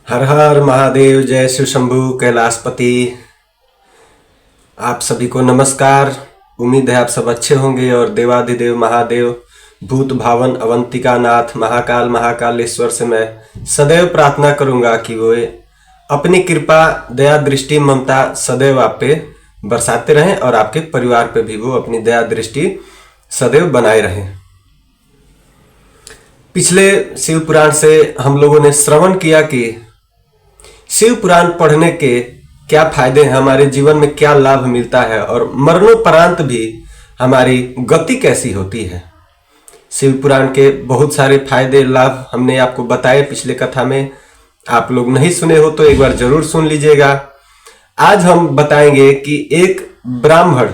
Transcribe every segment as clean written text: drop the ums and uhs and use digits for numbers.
हर हर महादेव, जय शिव शंभु कैलाशपति। आप सभी को नमस्कार। उम्मीद है आप सब अच्छे होंगे और देवाधिदेव महादेव भूत भावन अवंतिका नाथ महाकाल महाकालेश्वर से मैं सदैव प्रार्थना करूंगा कि वो अपनी कृपा दया दृष्टि ममता सदैव आप पे बरसाते रहें और आपके परिवार पे भी वो अपनी दया दृष्टि सदैव बनाए रहें। पिछले शिव पुराण से हम लोगों ने श्रवण किया कि शिव पुराण पढ़ने के क्या फायदे हैं, हमारे जीवन में क्या लाभ मिलता है और मरणोपरांत भी हमारी गति कैसी होती है। शिव पुराण के बहुत सारे फायदे लाभ हमने आपको बताए पिछले कथा में। आप लोग नहीं सुने हो तो एक बार जरूर सुन लीजिएगा। आज हम बताएंगे कि एक ब्राह्मण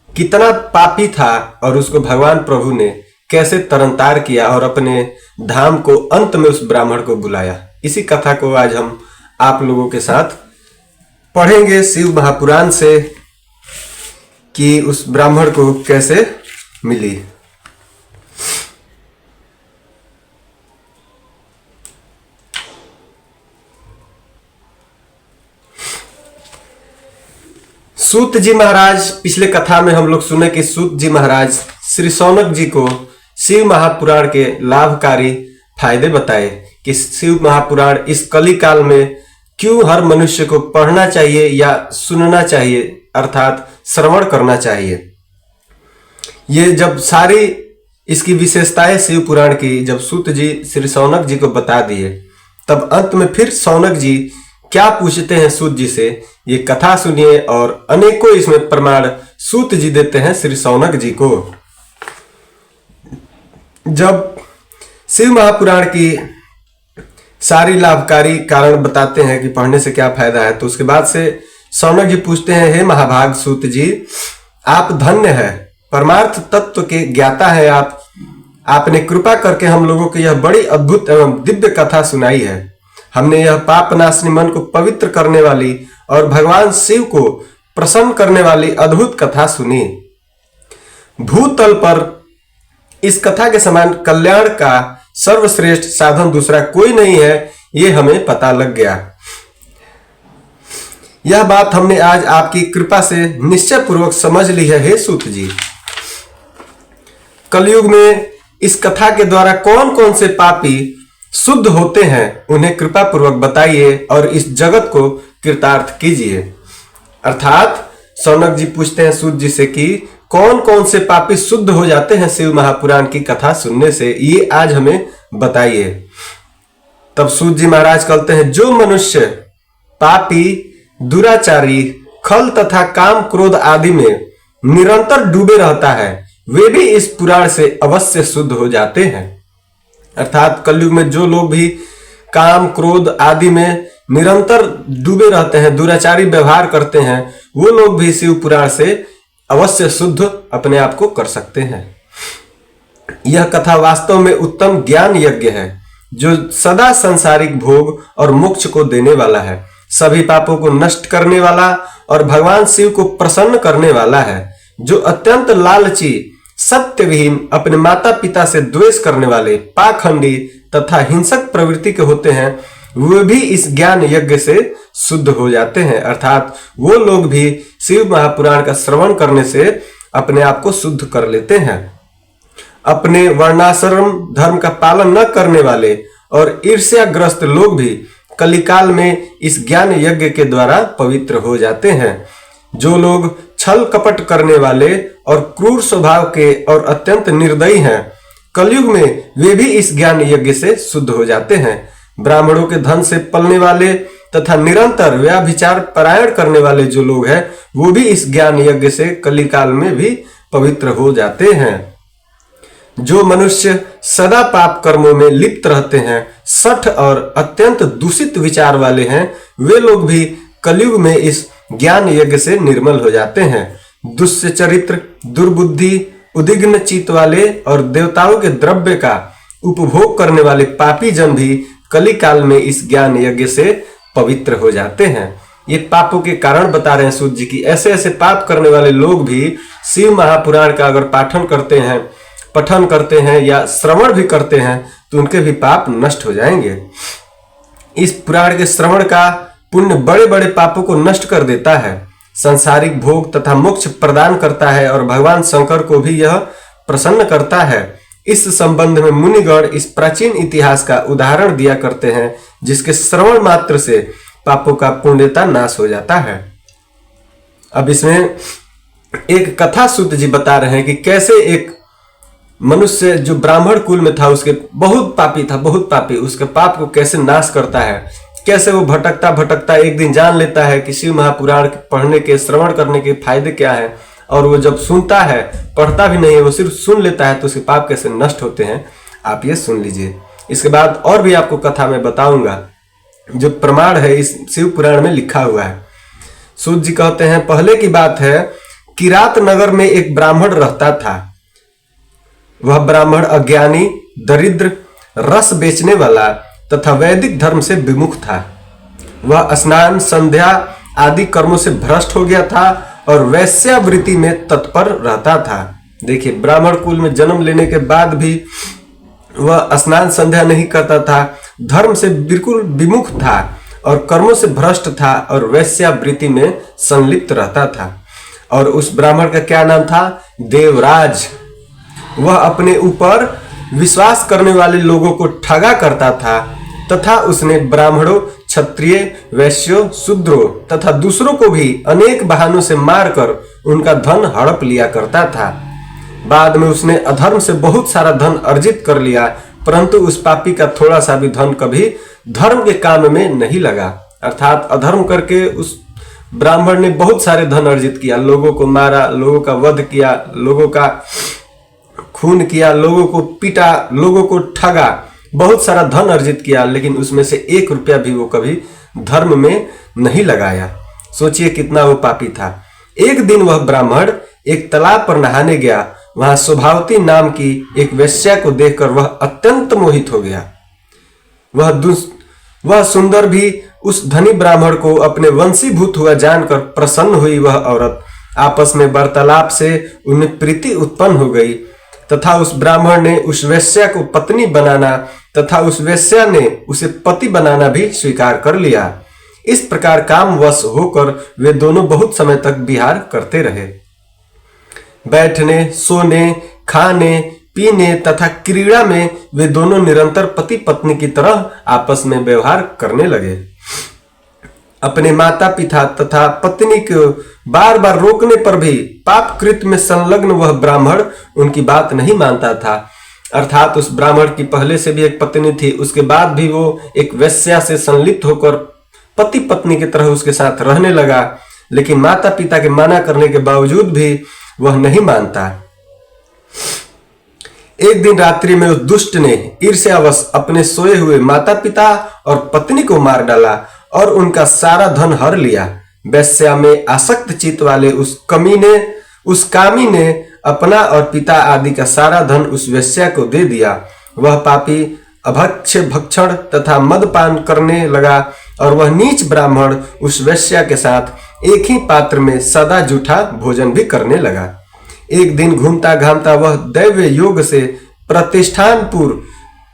कितना पापी था और उसको भगवान प्रभु ने कैसे तरनतार किया और अपने धाम को अंत में उस ब्राह्मण को बुलाया। इसी कथा को आज हम आप लोगों के साथ पढ़ेंगे शिव महापुराण से कि उस ब्राह्मण को कैसे मिली। सूत जी महाराज, पिछले कथा में हम लोग सुने कि सूत जी महाराज श्री शौनक जी को शिव महापुराण के लाभकारी फायदे बताए कि शिव महापुराण इस कली काल में क्यों हर मनुष्य को पढ़ना चाहिए या सुनना चाहिए, अर्थात श्रवण करना चाहिए। ये जब सारी इसकी विशेषताएं शिव पुराण की जब सूत जी श्री शौनक जी को बता दिए, तब अंत में फिर शौनक जी क्या पूछते हैं सूत जी से, ये कथा सुनिए और अनेकों इसमें प्रमाण सूत जी देते हैं श्री शौनक जी को। जब शिव महापुराण की सारी लाभकारी कारण बताते हैं कि पढ़ने से क्या फायदा है, तो उसके बाद से शौनक जी पूछते हैं, हे महाभाग सूत जी, आप धन्य है, परमार्थ तत्व के ज्ञाता है आप। आपने कृपा करके हम लोगों को यह बड़ी अद्भुत एवं दिव्य कथा सुनाई है। हमने यह पाप नाशनी मन को पवित्र करने वाली और भगवान शिव को प्रसन्न करने वाली अद्भुत कथा सुनी। भूतल पर इस कथा के समान कल्याण का सर्वश्रेष्ठ साधन दूसरा कोई नहीं है, ये हमें पता लग गया। यह बात हमने आज आपकी कृपा से निश्चय पूर्वक समझ ली है, हे सूत जी। कलयुग में इस कथा के द्वारा कौन कौन से पापी शुद्ध होते हैं, उन्हें कृपा पूर्वक बताइए और इस जगत को कृतार्थ कीजिए। अर्थात शौनक जी पूछते हैं सूत जी से कि कौन कौन से पापी शुद्ध हो जाते हैं शिव महापुराण की कथा सुनने से, ये आज हमें बताइए। तब सूत जी महाराज कहते हैं, जो मनुष्य पापी दुराचारी खल तथा काम क्रोध आदि में निरंतर डूबे रहता है, वे भी इस पुराण से अवश्य शुद्ध हो जाते हैं। अर्थात कलयुग में जो लोग भी काम क्रोध आदि में निरंतर डूबे रहते हैं, दुराचारी व्यवहार करते हैं, वो लोग भी शिव पुराण से अवश्य शुद्ध अपने आप को कर सकते हैं। यह कथा वास्तव में उत्तम ज्ञान यज्ञ है जो सदा सांसारिक भोग और मोक्ष को देने वाला है, सभी पापों को नष्ट करने वाला और भगवान शिव को प्रसन्न करने वाला है। जो अत्यंत लालची सत्यविहीन अपने माता पिता से द्वेष करने वाले पाखंडी तथा हिंसक प्रवृत्ति के होते हैं, वे भी इस ज्ञान यज्ञ से शुद्ध हो जाते हैं। अर्थात वो लोग भी शिव महापुराण का श्रवण करने से अपने आप को शुद्ध कर लेते हैं। अपने वर्णाश्रम धर्म का पालन न करने वाले और ईर्ष्याग्रस्त लोग भी कलिकाल में इस ज्ञान यज्ञ के द्वारा पवित्र हो जाते हैं। जो लोग छल कपट करने वाले और क्रूर स्वभाव के और अत्यंत निर्दयी हैं, कलयुग में वे भी इस ज्ञान यज्ञ से शुद्ध हो जाते हैं। ब्राह्मणों के धन से पलने वाले तथा निरंतर व्यभिचार परायण करने वाले जो लोग हैं, वो भी इस ज्ञान यज्ञ से कलिकाल में भी पवित्र हो जाते हैं। जो मनुष्य सदा पाप कर्मों में लिप्त रहते हैं, सठ और अत्यंत दूषित विचार वाले हैं, वे लोग भी कलयुग में इस ज्ञान यज्ञ से निर्मल हो जाते हैं। दुष्ट चरित्र, दुर्बुद्धि, उद्विग्न चित्त वाले और देवताओं के द्रव्य का उपभोग करने वाले पापी जन भी कली काल में इस ज्ञान यज्ञ से पवित्र हो जाते हैं। ये पापों के कारण बता रहे हैं सूत जी की ऐसे ऐसे पाप करने वाले लोग भी शिव महापुराण का अगर पाठन करते हैं, पठन करते हैं या श्रवण भी करते हैं तो उनके भी पाप नष्ट हो जाएंगे। इस पुराण के श्रवण का पुण्य बड़े बड़े पापों को नष्ट कर देता है, सांसारिक भोग तथा मोक्ष प्रदान करता है और भगवान शंकर को भी यह प्रसन्न करता है। इस संबंध में मुनिगण इस प्राचीन इतिहास का उदाहरण दिया करते हैं, जिसके श्रवण मात्र से पापों का पुण्यता नाश हो जाता है। अब इसमें एक कथा सूत जी बता रहे हैं कि कैसे एक मनुष्य जो ब्राह्मण कुल में था, उसके बहुत पापी, उसके पाप को कैसे नाश करता है, कैसे वो भटकता भटकता एक दिन जान लेता है कि शिव महापुराण पढ़ने के, श्रवण करने के फायदे क्या है, और वो जब सुनता है, पढ़ता भी नहीं है, वो सिर्फ सुन लेता है, तो उसके पाप कैसे नष्ट होते हैं आप ये सुन लीजिए। इसके बाद और भी आपको कथा में बताऊंगा जो प्रमाण है इस शिव पुराण में लिखा हुआ है। सूत जी कहते हैं, पहले की बात है, किरात नगर में एक ब्राह्मण रहता था। वह ब्राह्मण अज्ञानी, दरिद्र, रस बेचने वाला तथा वैदिक धर्म से विमुख था। वह स्नान, संध्या आदि कर्मों से भ्रष्ट हो गया था और वैश्यावृत्ति में तत्पर रहता था। देखिए, ब्राह्मण कुल में जन्म लेने के बाद भी वह स्नान संध्या नहीं करता था, धर्म से बिल्कुल विमुख था और कर्मों से भ्रष्ट था और वैश्यावृत्ति में संलिप्त रहता था। और उस ब्राह्मण का क्या नाम था? देवराज। वह अपने ऊपर विश्वास करने वाले लोगों को ठगा करता था तथा उसने ब्राह्मणों, क्षत्रिय, वैश्यों, शूद्रों तथा दूसरों को भी अनेक बहानों से मारकर उनका धन हड़प लिया करता था। बाद में उसने अधर्म से बहुत सारा धन अर्जित कर लिया, परंतु उस पापी का थोड़ा सा भी धन कभी धर्म के काम में नहीं लगा। अर्थात अधर्म करके उस ब्राह्मण ने बहुत सारे धन अर्जित किया, लोगों को मारा, लोगों का वध किया, लोगों का खून किया, लोगों को पीटा, लोगों को ठगा, बहुत सारा धन अर्जित किया, लेकिन उसमें से 1 रुपया भी वो कभी धर्म में नहीं लगाया। सोचिए कितना वो पापी था। एक दिन वह ब्राह्मण एक तालाब पर नहाने गया। वहां शोभावती नाम की एक वेश्या को देखकर वह अत्यंत मोहित हो गया। वह सुंदर भी उस धनी ब्राह्मण को अपने वंशीभूत हुआ जानकर प्रसन्न हुई। वह औरत आपस में वार्तालाप से उनमें प्रीति उत्पन्न हो गई तथा उस ब्राह्मण ने उस वेश्या को पत्नी बनाना तथा उस वेश्या ने उसे पति बनाना भी स्वीकार कर लिया। इस प्रकार कामवश होकर वे दोनों बहुत समय तक विहार करते रहे। बैठने, सोने, खाने, पीने तथा क्रीड़ा में वे दोनों निरंतर पति पत्नी की तरह आपस में व्यवहार करने लगे। अपने माता पिता तथा पत्नी को बार बार रोकने पर भी पाप कृत्य में संलग्न वह ब्राह्मण उनकी बात नहीं मानता था। अर्थात उस ब्राह्मण की पहले से भी एक पत्नी थी, उसके बाद भी वो एक वेश्या से संलिप्त होकर पति पत्नी की तरह उसके साथ रहने लगा, लेकिन माता पिता के मना करने के बावजूद भी वह नहीं मानता। एक दिन रात्रि में उस दुष्ट ने ईर्ष्यावश अपने सोए हुए माता पिता और पत्नी को मार डाला और उनका सारा धन हर लिया। वेश्या में आसक्त चित्त वाले उस कामी ने अपना और पिता आदि का सारा धन उस वेश्या को दे दिया। वह पापी अभक्ष्य भक्षण तथा मदपान करने लगा और वह नीच ब्राह्मण उस वेश्या के साथ एक ही पात्र में सदा जूठा भोजन भी करने लगा। एक दिन घूमता घामता वह दैव्य योग से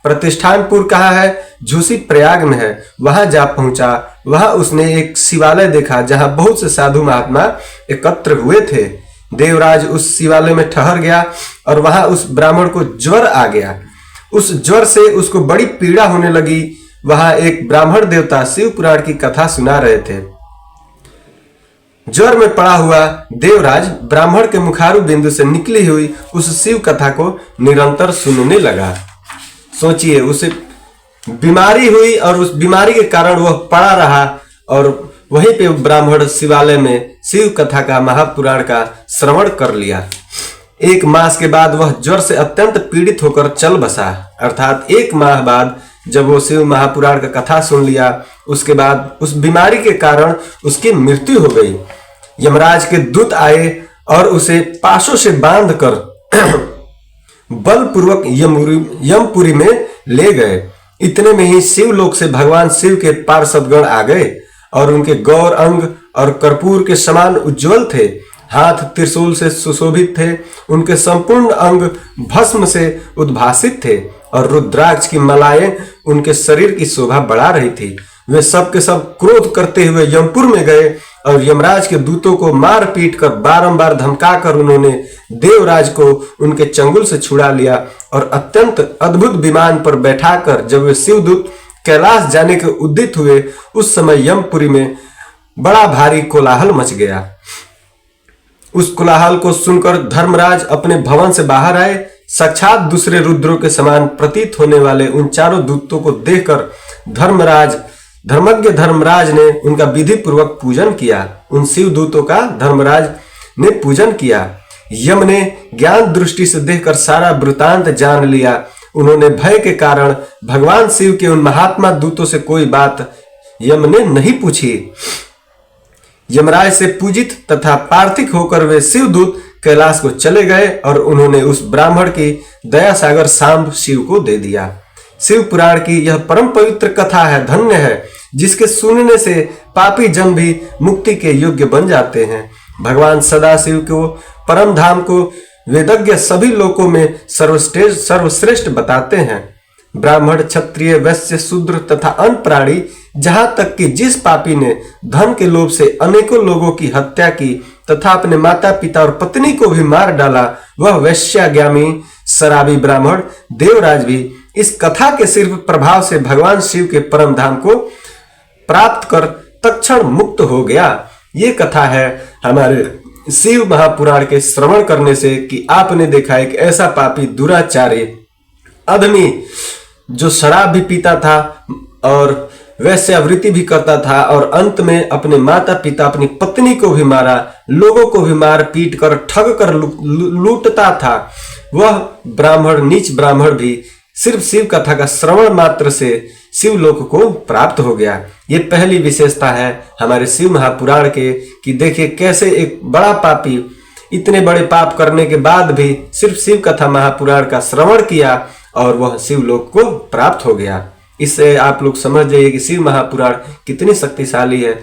प्रतिष्ठानपुर कहाँ है? झूसी प्रयाग में है, वहां जा पहुंचा। वहां उसने एक शिवालय देखा जहां बहुत से साधु महात्मा एकत्र हुए थे। देवराज उस शिवालय में ठहर गया और वहां उस ब्राह्मण को ज्वर आ गया। उस ज्वर से उसको बड़ी पीड़ा होने लगी। वहां एक ब्राह्मण देवता शिव पुराण की कथा सुना रहे थे। ज्वर में पड़ा हुआ देवराज ब्राह्मण के मुखारु बिंदु से निकली हुई उस शिव कथा को निरंतर सुनने लगा। सोचिए, उसे बीमारी हुई और उस बीमारी के कारण वह पड़ा रहा और वहीं पे ब्राह्मण शिवालय में शिव कथा का, महापुराण का श्रवण कर लिया। 1 मास के बाद वह ज्वर से अत्यंत पीड़ित होकर चल बसा। अर्थात 1 माह बाद जब वो शिव महापुराण का कथा सुन लिया, उसके बाद उस बीमारी के कारण उसकी मृत्यु हो गई। यमराज के दूत आए और उसे पाशों से बांधकर बलपूर्वक यमपुरी में ले गए। इतने में ही शिवलोक से भगवान शिव के पार्षदगण आ गए और उनके गौर अंग और कर्पूर के समान उज्जवल थे। हाथ त्रिशूल से सुशोभित थे, उनके संपूर्ण अंग भस्म से उद्भासित थे और रुद्राक्ष की मालाएं उनके शरीर की शोभा बढ़ा रही थी। वे सब के सब क्रोध करते हुए यमपुर में गए और यमराज के दूतों को मार पीट कर बारंबार धमकाकर उन्होंने देवराज को उनके चंगुल से छुड़ा लिया और अत्यंत अद्भुत विमान पर बैठाकर जब वे शिवदूत कैलाश जाने के उद्यत हुए, उस समय यमपुरी में बड़ा भारी कोलाहल मच गया। उस कोलाहल को सुनकर धर्मराज अपने भवन से बाहर आए। साक्षात दूसरे रुद्रों के समान प्रतीत होने वाले उन चारों दूतों को देखकर धर्मज्ञ धर्मराज ने उनका विधि पूर्वक पूजन किया। उन शिव दूतों का धर्मराज ने पूजन किया। यम ने ज्ञान दृष्टि से देखकर सारा वृतांत जान लिया। उन्होंने भय के कारण भगवान शिव के उन महात्मा दूतों से कोई बात यम ने नहीं पूछी। यमराज से पूजित तथा पार्थिक होकर वे शिवदूत कैलाश को चले गए और उन्होंने उस ब्राह्मण की दया सागर सांब शिव को दे दिया। शिव पुराण की यह परम पवित्र कथा है। धन्य है जिसके सुनने से पापी जन भी मुक्ति के योग्य बन जाते हैं। भगवान सदाशिव को परम धाम को वेदज्ञ सभी लोकों में सर्वश्रेष्ठ बताते हैं। ब्राह्मण, क्षत्रिय, वैश्य, शूद्र तथा अन्य प्राणी, जहां तक कि जिस पापी ने धन के लोभ से अनेकों लोगों की हत्या की तथा अपने माता पिता और पत्नी को भी मार डाला, वह वैश्यागामी शराबी ब्राह्मण देवराज भी इस कथा के सिर्फ प्रभाव से भगवान शिव के परम धाम को प्राप्त कर तत्क्षण मुक्त हो गया। ये कथा है हमारे शिव महापुराण के श्रवण करने से कि आपने देखा एक ऐसा पापी दुराचारी आदमी जो शराब भी पीता था और वैश्यावृत्ति भी करता था और अंत में अपने माता पिता, अपनी पत्नी को भी मारा, लोगों को भी मार पीट कर ठग कर लूटता था। वह ब्राह्मण, नीच ब्राह्मण भी सिर्फ शिव कथा का श्रवण मात्र से शिवलोक को प्राप्त हो गया। ये पहली विशेषता है हमारे शिव महापुराण के कि देखिए कैसे एक बड़ा पापी इतने बड़े पाप करने के बाद भी सिर्फ शिव कथा महापुराण का श्रवण किया और वह शिवलोक को प्राप्त हो गया। इससे आप लोग समझ जाइए कि शिव महापुराण कितनी शक्तिशाली है,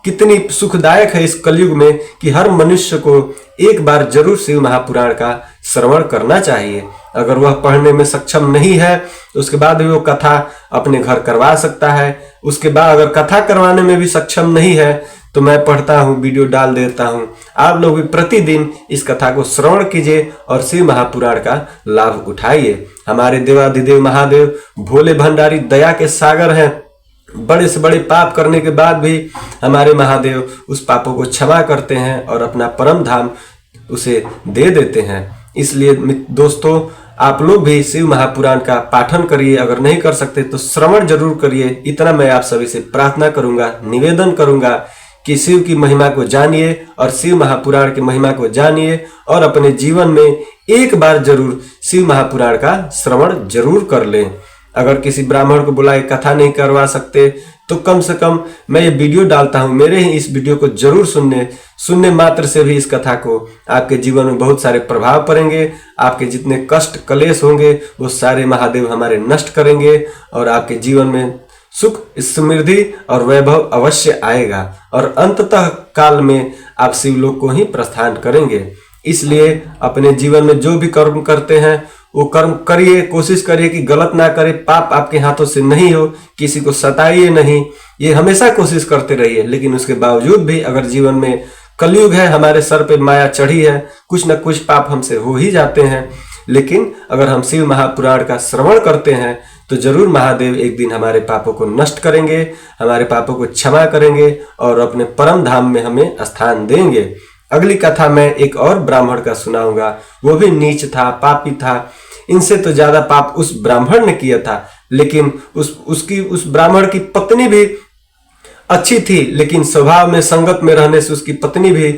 कितनी सुखदायक है इस कलयुग में कि हर मनुष्य को एक बार जरूर शिव महापुराण का श्रवण करना चाहिए। अगर वह पढ़ने में सक्षम नहीं है तो उसके बाद भी वो कथा अपने घर करवा सकता है। उसके बाद अगर कथा करवाने में भी सक्षम नहीं है तो मैं पढ़ता हूँ, वीडियो डाल देता हूँ। आप लोग भी प्रतिदिन इस कथा को श्रवण कीजिए और शिव महापुराण का लाभ उठाइए। हमारे देवाधिदेव महादेव भोले भंडारी दया के सागर हैं। बड़े से बड़े पाप करने के बाद भी हमारे महादेव उस पापों को क्षमा करते हैं और अपना परम धाम उसे दे देते हैं। इसलिए दोस्तों, आप लोग भी शिव महापुराण का पाठन करिए। अगर नहीं कर सकते तो श्रवण जरूर करिए। इतना मैं आप सभी से प्रार्थना करूंगा, निवेदन करूंगा कि शिव की महिमा को जानिए और शिव महापुराण की महिमा को जानिए और अपने जीवन में एक बार जरूर शिव महापुराण का श्रवण जरूर कर लें। अगर किसी ब्राह्मण को बुलाए कथा नहीं करवा सकते तो कम से कम मैं ये वीडियो डालता हूँ, मेरे ही इस वीडियो को जरूर सुनने मात्र से भी इस कथा को आपके जीवन में बहुत सारे प्रभाव पड़ेंगे। आपके जितने कष्ट कलेश होंगे वो सारे महादेव हमारे नष्ट करेंगे और आपके जीवन में सुख, समृद्धि और वैभव अवश्य आएगा और अंततः काल में आप शिवलोक को ही प्रस्थान करेंगे। इसलिए अपने जीवन में जो भी कर्म करते हैं वो कर्म करिए, कोशिश करिए कि गलत ना करें, पाप आपके हाथों से नहीं हो, किसी को सताइए नहीं, ये हमेशा कोशिश करते रहिए। लेकिन उसके बावजूद भी अगर जीवन में कलयुग है, हमारे सर पे माया चढ़ी है, कुछ न कुछ पाप हमसे हो ही जाते हैं। लेकिन अगर हम शिव महापुराण का श्रवण करते हैं तो जरूर महादेव एक दिन हमारे पापों को नष्ट करेंगे, हमारे पापों को क्षमा करेंगे और अपने परम धाम में हमें स्थान देंगे। अगली कथा मैं एक और ब्राह्मण का सुनाऊंगा। वो भी नीच था, पापी था। इनसे तो ज्यादा पाप उस ब्राह्मण ने किया था, लेकिन उस ब्राह्मण की पत्नी भी अच्छी थी, लेकिन स्वभाव में संगत में रहने से उसकी पत्नी भी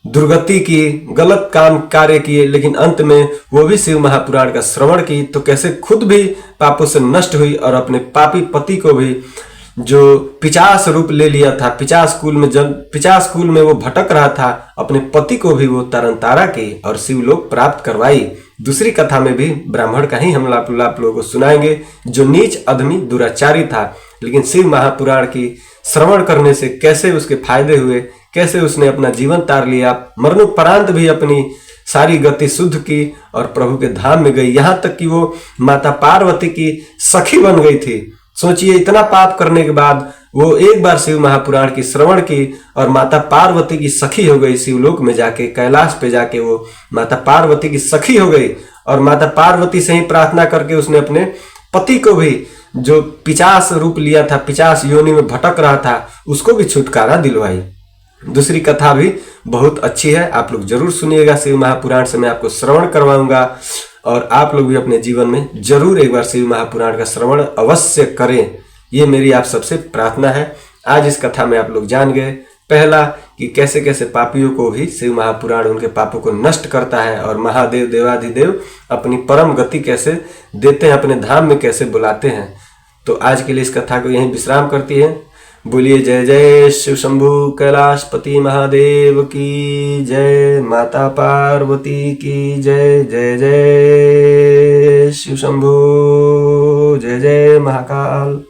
दुर्गति की, गलत काम कार्य किए। लेकिन अंत में वो भी शिव महापुराण का श्रवण की तो कैसे खुद भी पापों से नष्ट हुई और अपने पापी पति को भी, जो पिशाच रूप ले लिया था, पिशाच कुल में वो भटक रहा था, अपने पति को भी वो तरन तारा की और शिवलोक प्राप्त करवाई। दूसरी कथा में भी ब्राह्मण का ही हम आप लोगों को सुनाएंगे जो नीच आदमी दुराचारी था, लेकिन शिव महापुराण की श्रवण करने से कैसे उसके फायदे हुए, कैसे उसने अपना जीवन तार लिया, मरणोपरांत भी अपनी सारी गति शुद्ध की और प्रभु के धाम में गई, यहां तक कि वो माता पार्वती की सखी बन गई थी। सोचिए, इतना पाप करने के बाद वो एक बार शिव महापुराण की श्रवण की और माता पार्वती की सखी हो गई। शिवलोक में जाके, कैलाश पे जाके वो माता पार्वती की सखी हो गई और माता पार्वती से ही प्रार्थना करके उसने अपने पति को भी, जो पिशाच रूप लिया था, पिशाच योनि में भटक रहा था, उसको भी छुटकारा दिलवाई। दूसरी कथा भी बहुत अच्छी है, आप लोग जरूर सुनिएगा। शिव महापुराण से मैं आपको श्रवण करवाऊंगा और आप लोग भी अपने जीवन में जरूर एक बार शिव महापुराण का श्रवण अवश्य करें, ये मेरी आप सबसे प्रार्थना है। आज इस कथा में आप लोग जान गए, पहला कि कैसे कैसे पापियों को भी शिव महापुराण उनके पापों को नष्ट करता है और महादेव देवाधिदेव अपनी परम गति कैसे देते हैं, अपने धाम में कैसे बुलाते हैं। तो आज के लिए इस कथा को यहीं विश्राम करती है। बोलिए जय जय शिव शंभु कैलाशपति महादेव की जय, माता पार्वती की जय। जय जय शिव शंभु, जय जय महाकाल।